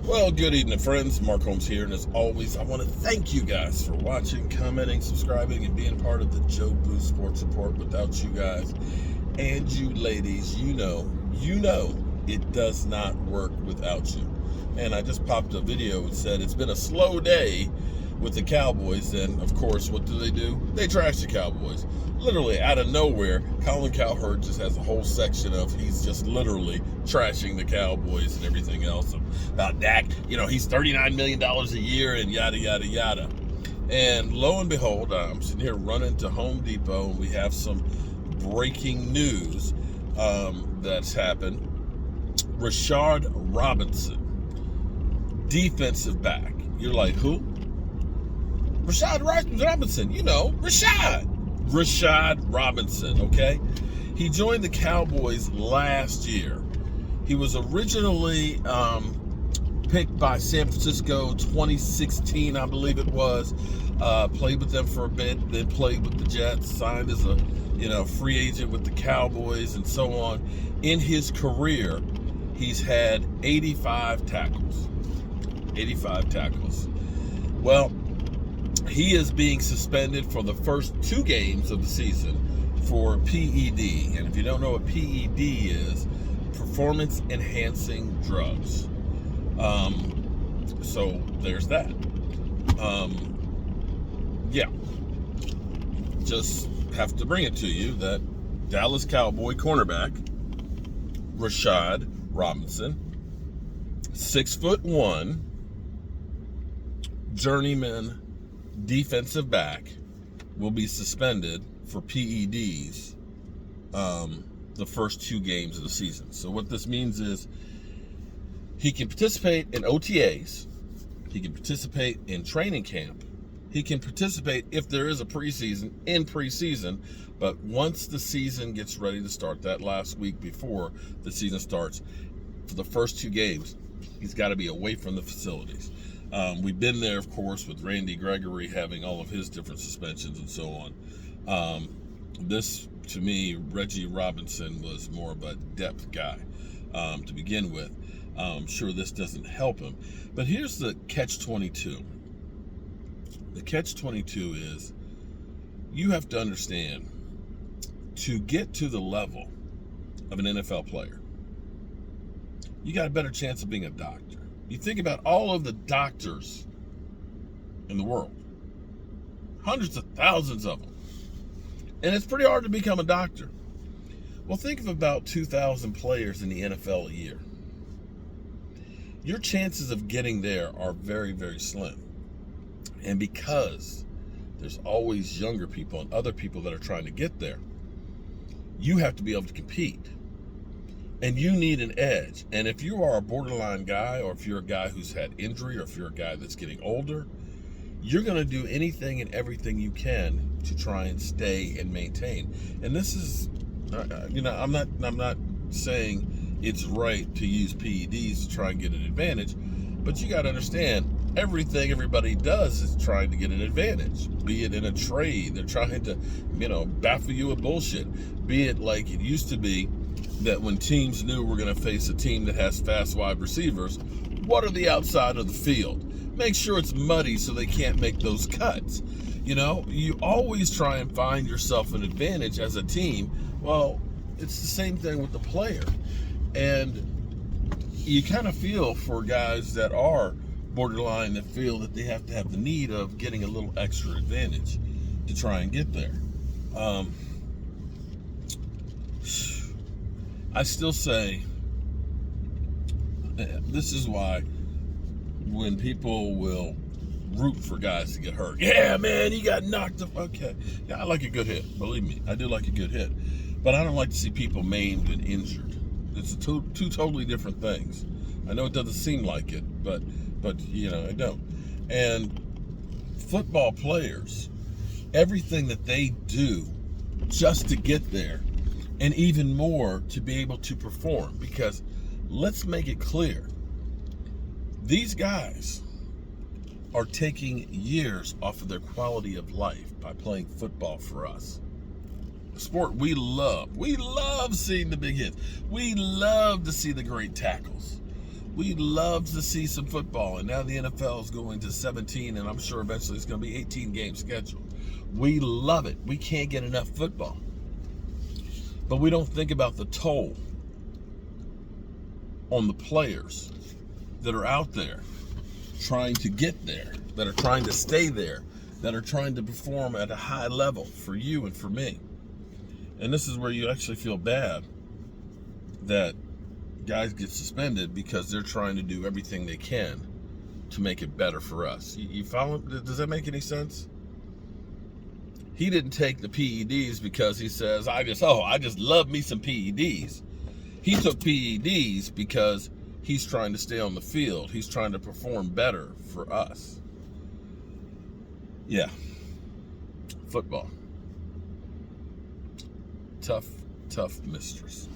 Well, good evening, friends. Mark Holmes here, and as always, I want to thank you guys for watching, commenting, subscribing, and being part of the Joe Boo Sports Report. Without you guys and you ladies, you know, it does not work without you. And I just popped a video and said it's been a slow day with the Cowboys, and of course, what do? They trash the Cowboys. Literally out of nowhere, Colin Cowherd just has a whole section of he's just literally trashing the Cowboys and everything else about Dak. You know, he's $39 million a year and yada, yada, yada. And lo and behold, I'm sitting here running to Home Depot, and we have some breaking news that's happened. Rashard Robinson, defensive back. You're like, who? Rashard Robinson, you know, Rashard Robinson, okay? He joined the Cowboys last year. He was originally picked by San Francisco 2016, I believe it was. Played with them for a bit, then played with the Jets, signed as a free agent with the Cowboys and so on. In his career, he's had 85 tackles. 85 tackles. Well, he is being suspended for the first 2 games of the season for PED. And if you don't know what PED is, performance enhancing drugs. So there's that. Just have to bring it to you that Dallas Cowboy cornerback Rashard Robinson, 6'1", journeyman defensive back, will be suspended for PEDs the first 2 games of the season. So what this means is he can participate in OTAs, he can participate in training camp, he can participate if there is a preseason, but once the season gets ready to start, that last week before the season starts, for the first 2 games, he's got to be away from the facilities. We've been there, of course, with Randy Gregory having all of his different suspensions and so on. This, to me, Reggie Robinson was more of a depth guy to begin with. I'm sure this doesn't help him. But here's the catch-22. The catch-22 is you have to understand, to get to the level of an NFL player, you got a better chance of being a doctor. You think about all of the doctors in the world, hundreds of thousands of them, and it's pretty hard to become a doctor. Well, think of about 2,000 players in the NFL a year. Your chances of getting there are very, very slim. And because there's always younger people and other people that are trying to get there, you have to be able to compete. And you need an edge. And if you are a borderline guy, or if you're a guy who's had injury, or if you're a guy that's getting older, you're going to do anything and everything you can to try and stay and maintain. And this is, I'm not saying it's right to use PEDs to try and get an advantage, but you got to understand, everything everybody does is trying to get an advantage. Be it in a trade, they're trying to, baffle you with bullshit. Be it like it used to be, that when teams knew we're going to face a team that has fast wide receivers, what are the outside of the field? Make sure it's muddy so they can't make those cuts. You always try and find yourself an advantage as a team. Well, it's the same thing with the player. And you kind of feel for guys that are borderline, that feel that they have to have the need of getting a little extra advantage to try and get there. I still say, this is why when people will root for guys to get hurt, yeah, man, he got knocked up. Okay, yeah, I like a good hit. Believe me, I do like a good hit. But I don't like to see people maimed and injured. It's two totally different things. I know it doesn't seem like it, but I don't. And football players, everything that they do just to get there, and even more to be able to perform. Because let's make it clear, these guys are taking years off of their quality of life by playing football for us. A sport we love. We love seeing the big hits. We love to see the great tackles. We love to see some football, and now the NFL is going to 17, and I'm sure eventually it's going to be 18 game schedule. We love it. We can't get enough football. But we don't think about the toll on the players that are out there trying to get there, that are trying to stay there, that are trying to perform at a high level for you and for me. And this is where you actually feel bad that guys get suspended because they're trying to do everything they can to make it better for us. You follow? Does that make any sense? He didn't take the PEDs because he says, I just love me some PEDs. He took PEDs because he's trying to stay on the field. He's trying to perform better for us. Yeah. Football. Tough mistress.